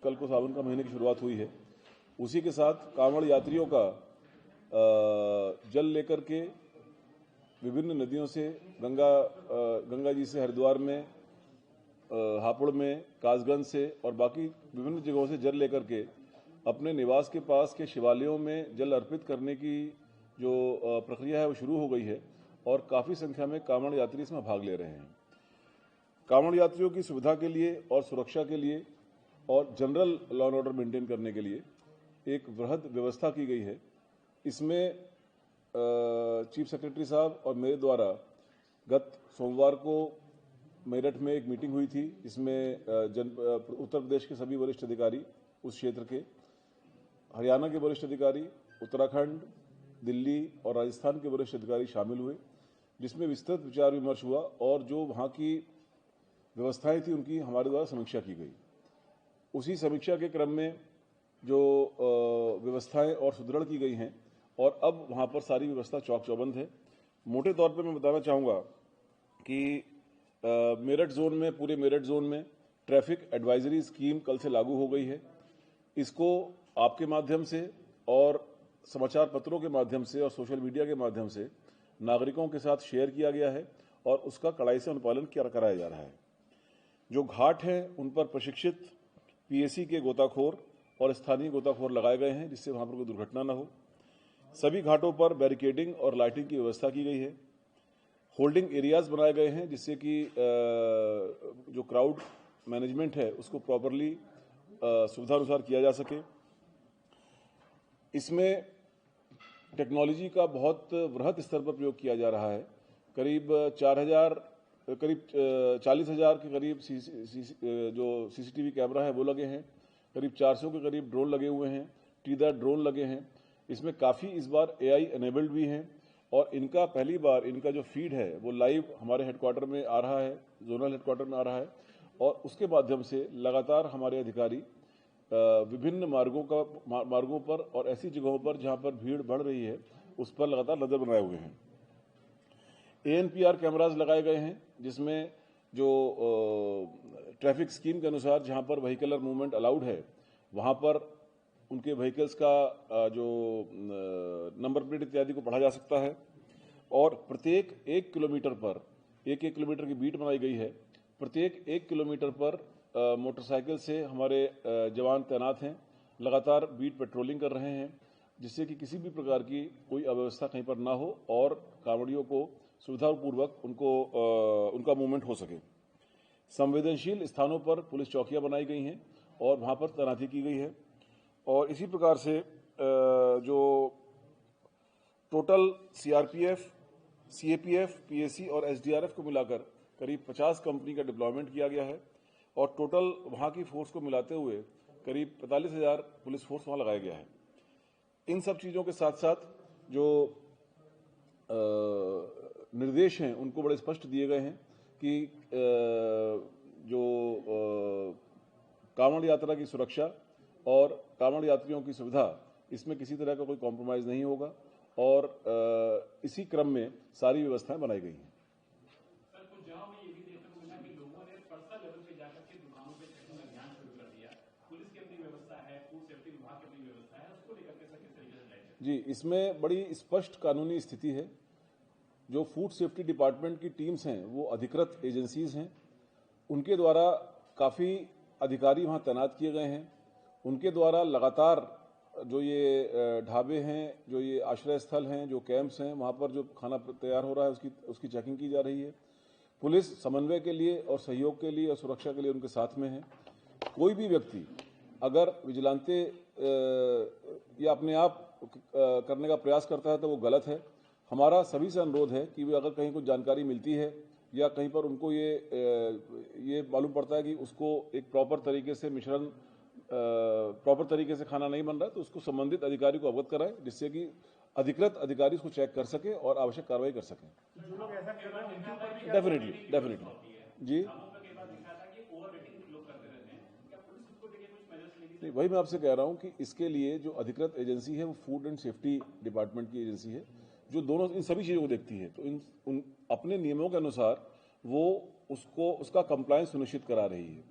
कल को सावन का महीने की शुरुआत हुई है। उसी के साथ कांवड़ यात्रियों का जल लेकर के विभिन्न नदियों से गंगा जी से हरिद्वार में, हापुड़ में, कासगंज से और बाकी विभिन्न जगहों से जल लेकर के अपने निवास के पास के शिवालयों में जल अर्पित करने की जो प्रक्रिया है वो शुरू हो गई है और काफ़ी संख्या में कांवड़ यात्री इसमें भाग ले रहे हैं। कांवड़ यात्रियों की सुविधा के लिए और सुरक्षा के लिए और general law and order maintain करने के लिए एक वृहद व्यवस्था की गई है। इसमें चीफ सेक्रेटरी साहब और मेरे द्वारा गत सोमवार को मेरठ में एक मीटिंग हुई थी, जिसमें उत्तर प्रदेश के सभी वरिष्ठ अधिकारी उस क्षेत्र के, हरियाणा के वरिष्ठ अधिकारी, उत्तराखंड, दिल्ली और राजस्थान के वरिष्ठ अधिकारी शामिल हुए, जिसमें विस्तृत विचार विमर्श हुआ और जो वहाँ की व्यवस्थाएं थी उनकी हमारे द्वारा समीक्षा की गई। उसी समीक्षा के क्रम में जो व्यवस्थाएं और सुदृढ़ की गई हैं और अब वहाँ पर सारी व्यवस्था चौक चौबंद है। मोटे तौर पर मैं बताना चाहूँगा कि मेरठ जोन में, पूरे मेरठ जोन में ट्रैफिक एडवाइजरी स्कीम कल से लागू हो गई है। इसको आपके माध्यम से और समाचार पत्रों के माध्यम से और सोशल मीडिया के माध्यम से नागरिकों के साथ शेयर किया गया है और उसका कड़ाई से अनुपालन कराया जा रहा है। जो घाट हैं उन पर प्रशिक्षित पीएसी के गोताखोर और स्थानीय गोताखोर लगाए गए हैं, जिससे वहां पर कोई दुर्घटना न हो। सभी घाटों पर बैरिकेडिंग और लाइटिंग की व्यवस्था की गई है। होल्डिंग एरियाज बनाए गए हैं, जिससे कि जो क्राउड मैनेजमेंट है उसको प्रॉपरली सुविधानुसार किया जा सके। इसमें टेक्नोलॉजी का बहुत वृहद स्तर पर प्रयोग किया जा रहा है। करीब 40,000 के करीब जो सीसीटीवी कैमरा है वो लगे हैं। करीब 400 के करीब ड्रोन लगे हुए हैं, टीदार ड्रोन लगे हैं। इसमें काफ़ी इस बार एआई एनेबल्ड भी हैं और इनका पहली बार इनका जो फीड है वो लाइव हमारे हेडक्वार्टर में आ रहा है, जोनल हेडक्वार्टर में आ रहा है और उसके माध्यम से लगातार हमारे अधिकारी विभिन्न मार्गों पर और ऐसी जगहों पर जहां पर भीड़ बढ़ रही है उस पर लगातार नजर बनाए हुए हैं। एएनपीआर कैमराज लगाए गए हैं, जिसमें जो ट्रैफिक स्कीम के अनुसार जहां पर व्हीकलर मूवमेंट अलाउड है वहां पर उनके व्हीकल्स का जो नंबर प्लेट इत्यादि को पढ़ा जा सकता है और प्रत्येक 1 किलोमीटर पर 1 किलोमीटर की बीट बनाई गई है। प्रत्येक 1 किलोमीटर पर मोटरसाइकिल से हमारे जवान तैनात हैं, लगातार बीट पेट्रोलिंग कर रहे हैं, जिससे कि किसी भी प्रकार की कोई अव्यवस्था कहीं पर ना हो और कांवड़ियों को सुविधापूर्वक उनका मूवमेंट हो सके। संवेदनशील स्थानों पर पुलिस चौकियां बनाई गई हैं और वहां पर तैनाती की गई है और इसी प्रकार से जो टोटल सीआरपीएफ, सीएपीएफ, पीएसी और एसडीआरएफ को मिलाकर करीब 50 कंपनी का डिप्लॉयमेंट किया गया है और टोटल वहां की फोर्स को मिलाते हुए करीब 45,000 पुलिस फोर्स वहां लगाया गया है। इन सब चीजों के साथ साथ जो निर्देश हैं उनको बड़े स्पष्ट दिए गए हैं कि जो कांवड़ यात्रा की सुरक्षा और कांवड़ यात्रियों की सुविधा, इसमें किसी तरह का कोई कॉम्प्रोमाइज नहीं होगा और इसी क्रम में सारी व्यवस्थाएं बनाई गई हैं। जी, इसमें बड़ी स्पष्ट कानूनी स्थिति है। जो फूड सेफ्टी डिपार्टमेंट की टीम्स हैं वो अधिकृत एजेंसीज हैं, उनके द्वारा काफ़ी अधिकारी वहां तैनात किए गए हैं। उनके द्वारा लगातार जो ये ढाबे हैं, जो ये आश्रय स्थल हैं, जो कैंप्स हैं, वहां पर जो खाना तैयार हो रहा है उसकी चेकिंग की जा रही है। पुलिस समन्वय के लिए और सहयोग के लिए और सुरक्षा के लिए उनके साथ में है। कोई भी व्यक्ति अगर विजिलेंटे या अपने आप करने का प्रयास करता है तो वो गलत है। हमारा सभी से अनुरोध है कि वे अगर कहीं कुछ जानकारी मिलती है या कहीं पर उनको ये मालूम पड़ता है कि उसको एक प्रॉपर तरीके से मिश्रण, प्रॉपर तरीके से खाना नहीं बन रहा है, तो उसको संबंधित अधिकारी को अवगत कराएं, जिससे कि अधिकृत अधिकारी उसको चेक कर सके और आवश्यक कार्रवाई कर सकें। डेफिनेटली जी, नहीं, वही मैं आपसे कह रहा हूं कि इसके लिए जो अधिकृत एजेंसी है वो फूड एंड सेफ्टी डिपार्टमेंट की एजेंसी है, जो दोनों इन सभी चीजों को देखती है। तो अपने नियमों के अनुसार वो उसका कंप्लायंस सुनिश्चित करा रही है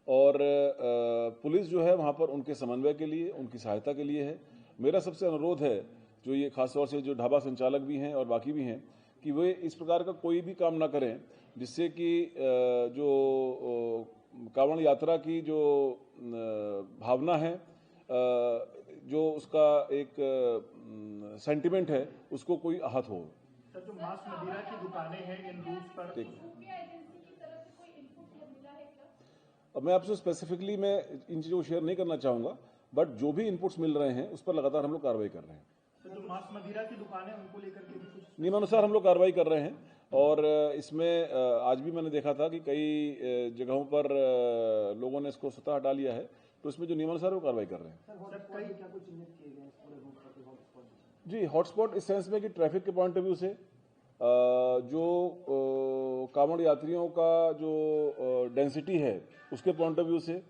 और पुलिस जो है वहाँ पर उनके समन्वय के लिए, उनकी सहायता के लिए है। मेरा सबसे अनुरोध है, जो ये खासतौर से जो ढाबा संचालक भी हैं और बाकी भी हैं, कि वे इस प्रकार का कोई भी काम ना करें जिससे कि जो कांवड़ यात्रा की जो भावना है, जो उसका एक सेंटिमेंट है, उसको कोई आहत हो। सर, जो मांस मदिरा की दुकानें हैं इन रूट्स पर, अब मैं आपसे स्पेसिफिकली मैं इन चीज़ों को शेयर नहीं करना चाहूँगा, बट जो भी इनपुट्स मिल रहे हैं उस पर लगातार हम लोग कार्रवाई कर रहे हैं। सर, जो मांस मदिरा की दुकानें उनको लेकर के भी कुछ नियमानुसार हम लोग कार्रवाई कर रहे हैं। और इसमें आज भी मैंने देखा था कि कई जगहों पर लोगों ने इसको स्वतः हटा लिया है, तो इसमें जो नियमानुसार वो कार्रवाई कर रहे हैं। जी, हॉटस्पॉट इस सेंस में कि ट्रैफिक के पॉइंट ऑफ व्यू से जो कांवड़ यात्रियों का जो डेंसिटी है उसके पॉइंट ऑफ व्यू से,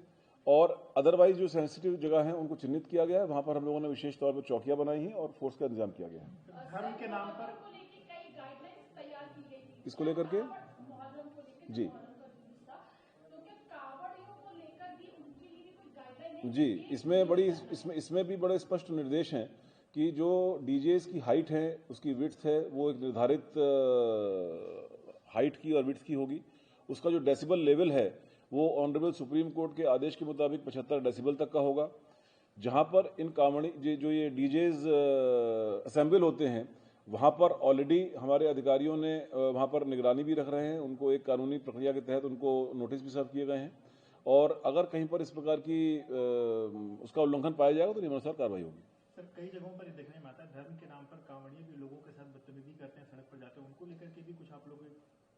और अदरवाइज जो सेंसिटिव जगह है उनको चिन्हित किया गया है। वहां पर हम लोगों ने विशेष तौर पर चौकियां बनाई हैं और फोर्स का इंतजाम किया गया है। धर्म के नाम पर इसको लेकर के जी जी इसमें भी बड़े स्पष्ट निर्देश हैं कि जो डीजेस की हाइट है, उसकी विड्थ है, वो एक निर्धारित हाइट की और विड्थ की होगी। उसका जो डेसिबल लेवल है वो ऑनरेबल सुप्रीम कोर्ट के आदेश के मुताबिक 75 डेसिबल तक का होगा। जहां पर इन कांवड़ी जो ये डीजेज असेंबल होते हैं, वहां पर ऑलरेडी हमारे अधिकारियों ने वहां पर निगरानी भी रख रहे हैं। उनको एक कानूनी प्रक्रिया के तहत उनको नोटिस भी सर्व किए गए हैं, और अगर कहीं पर इस प्रकार की उसका उल्लंघन पाया जाएगा तो नियमानुसार कार्रवाई होगी। सर, कई जगहों पर देखने में आता है धर्म के नाम पर कांवड़िए भी लोगों के साथ बदतमीजी करते हैं, सड़क पर जाते हैं, उनको लेकर के भी कुछ आप लोग?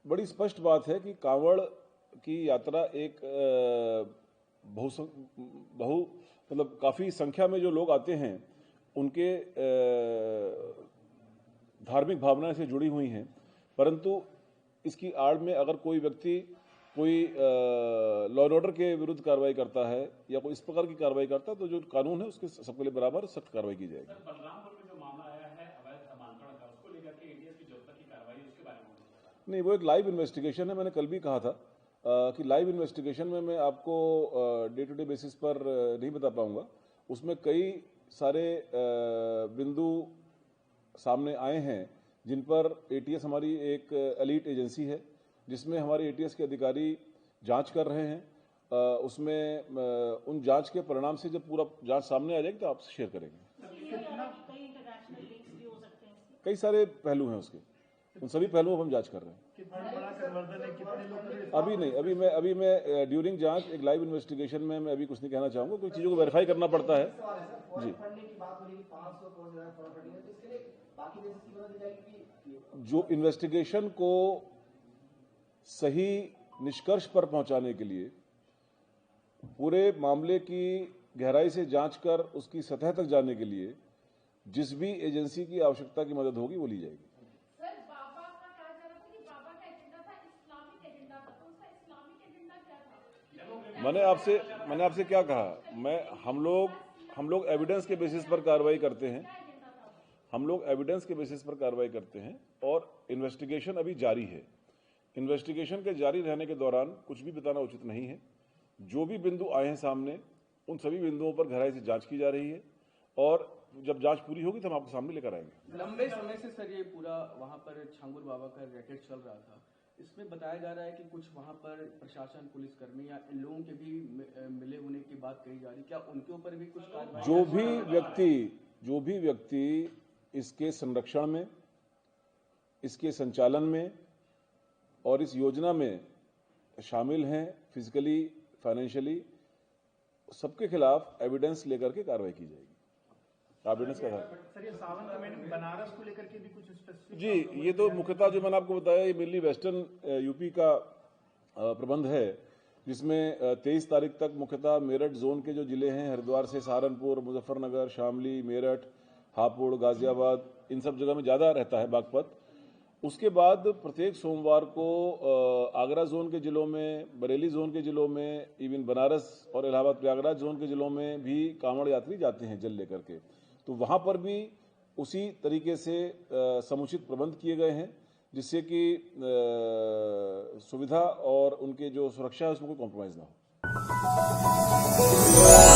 बड़ी स्पष्ट बात है कि कांवड़ की यात्रा एक मतलब काफी संख्या में जो लोग आते हैं उनके धार्मिक भावनाएं से जुड़ी हुई हैं, परंतु इसकी आड़ में अगर कोई व्यक्ति कोई लॉ एंड ऑर्डर के विरुद्ध कार्रवाई करता है या कोई इस प्रकार की कार्रवाई करता है, तो जो कानून है उसके सबके लिए बराबर सख्त कार्रवाई की जाएगी। बलरामपुर में जो मामला आया है अवैध समांतरण का, उसको लेकर के एटीएस की जब तक की कार्रवाई उसके बारे में? नहीं, वो एक लाइव इन्वेस्टिगेशन है। मैंने कल भी कहा था कि लाइव इन्वेस्टिगेशन में मैं आपको डे टू डे बेसिस पर नहीं बता पाऊंगा। उसमें कई सारे बिंदु सामने आए हैं जिन पर एटीएस हमारी एक एलीट एजेंसी है, जिसमें हमारे एटीएस के अधिकारी जांच कर रहे हैं। उसमें उन जांच के परिणाम से जब पूरा जांच सामने आ जाएगी तो आपसे शेयर करेंगे। कई सारे पहलू हैं उसके, उन सभी पहलुओं पर हम जांच कर रहे हैं। अभी नहीं, अभी मैं ड्यूरिंग जांच एक लाइव इन्वेस्टिगेशन में मैं अभी कुछ नहीं कहना चाहूंगा, कुछ चीजों को वेरीफाई करना पड़ता है। जी, जो इन्वेस्टिगेशन को सही निष्कर्ष पर पहुंचाने के लिए पूरे मामले की गहराई से जांच कर उसकी सतह तक जाने के लिए जिस भी एजेंसी की आवश्यकता की मदद होगी वो ली जाएगी। सर, बाबा का कहा जा रहा था कि बाबा का एजेंडा था इस्लामिक एजेंडा था, तो उसका इस्लामिक एजेंडा क्या था? मैंने आपसे क्या कहा? हम लोग एविडेंस के बेसिस पर कार्रवाई करते हैं। हम लोग एविडेंस के बेसिस पर कार्रवाई करते हैं और इन्वेस्टिगेशन अभी जारी है। इन्वेस्टिगेशन के जारी रहने के दौरान कुछ भी बताना उचित नहीं है। जो भी बिंदु आए हैं सामने, उन सभी बिंदुओं पर गहराई से जांच की जा रही है, और जब जांच पूरी होगी तो हम आपके सामने लेकर आएंगे। लंबे समय से सर ये पूरा वहाँ पर छांगुर बाबा का रैकेट चल रहा था। इसमें बताया जा रहा है कि कुछ वहाँ पर प्रशासन, पुलिसकर्मी या इन लोगों के भी मिले होने की बात कही जा रही, क्या उनके ऊपर भी कुछ कार्रवाई? जो भी व्यक्ति इसके संरक्षण में, इसके संचालन में और इस योजना में शामिल हैं, फिजिकली, फाइनेंशियली, सबके खिलाफ एविडेंस लेकर के कार्रवाई की जाएगी। एविडेंस का सर, ये सावन के महीने में बनारस को लेकर के भी कुछ स्पेसिफिक? जी, ये तो मुख्यतः जो मैंने आपको बताया, ये मेनली वेस्टर्न यूपी का प्रबंध है, जिसमें 23 तारीख तक मुख्यतः मेरठ जोन के जो जिले हैं, हरिद्वार से सहारनपुर, मुजफ्फरनगर, शामली, मेरठ, हापुड़, गाजियाबाद, इन सब जगह में ज़्यादा रहता है बागपत। उसके बाद प्रत्येक सोमवार को आगरा जोन के जिलों में, बरेली जोन के जिलों में, इवन बनारस और इलाहाबाद प्रयागराज जोन के जिलों में भी कांवड़ यात्री जाते हैं जल लेकर के। तो वहां पर भी उसी तरीके से समुचित प्रबंध किए गए हैं, जिससे कि सुविधा और उनके जो सुरक्षा है उसमें कोई कॉम्प्रोमाइज ना हो। है।